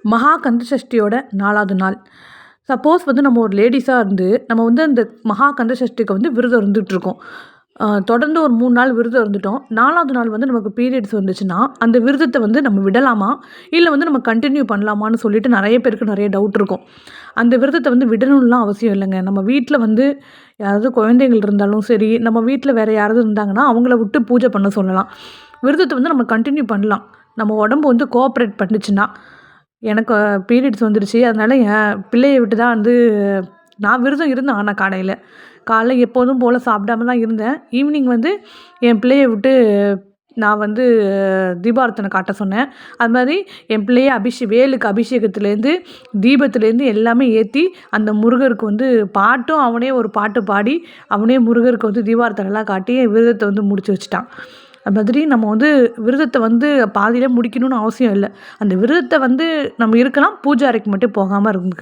மகா கந்த சஷ்டியோட 4வது நாள். சப்போஸ் வந்து நம்ம ஒரு லேடீஸாக இருந்து நம்ம வந்து அந்த மகா கந்த சஷ்டிக்கு வந்து விரதம் இருந்துகிட்ருக்கோம். தொடர்ந்து ஒரு 3 நாள் விரதம் இருந்துட்டோம். 4வது நாள் வந்து நமக்கு பீரியட்ஸ் வந்துச்சுன்னா, அந்த விரதத்தை வந்து நம்ம விடலாமா? இல்ல வந்து நம்ம கன்டின்யூ பண்ணலாமான்னு சொல்லிட்டு நெறைய பேருக்கு நெறைய டவுட் இருக்கும். அந்த விரதத்தை வந்து விடணும்லாம் அவசியம் இல்லைங்க. நம்ம வீட்ல வந்து யாராவது குழந்தைகள் இருந்தாலும் சரி, நம்ம வீட்ல வேற யாராவது இருந்தாங்கன்னா, அவங்கள விட்டு பூஜை பண்ண சொல்லலாம். விரதத்தை வந்து நம்ம கன்டின்யூ பண்ணலாம். நம்ம உடம்பு வந்து கோஆப்ரேட் பண்ணுச்சுன்னா. எனக்கு பீரியட்ஸ் வந்துருச்சு. அதனால என் பிள்ளைய விட்டு தான் வந்து நான் விரதம் இருந்தேன். ஆனா காலைல எப்போதும் போல சாப்பிடாம தான் இருந்தேன். ஈவினிங் வந்து என் பிள்ளைய விட்டு நான் வந்து தீபாராத்தனை காட்ட சொன்னேன். அது மாதிரி என் பிள்ளைய வேலுக்கு அபிஷேகத்துலேருந்து, தீபத்துலேருந்து எல்லாமே ஏத்தி, அந்த முருகருக்கு வந்து பாட்டும் அவனே ஒரு பாட்டு பாடி, அவனே முருகருக்கு வந்து தீபாராத்தனைலாம் காட்டி விரதத்தை வந்து முடிச்சு வச்சுட்டான். அது மாதிரி நம்ம வந்து விரதத்தை வந்து பாதியிலே முடிக்கணும்னு அவசியம் இல்ல. அந்த விரதத்தை வந்து நம்ம இருக்கலாம். பூஜை அறைக்கு மட்டும் போகாம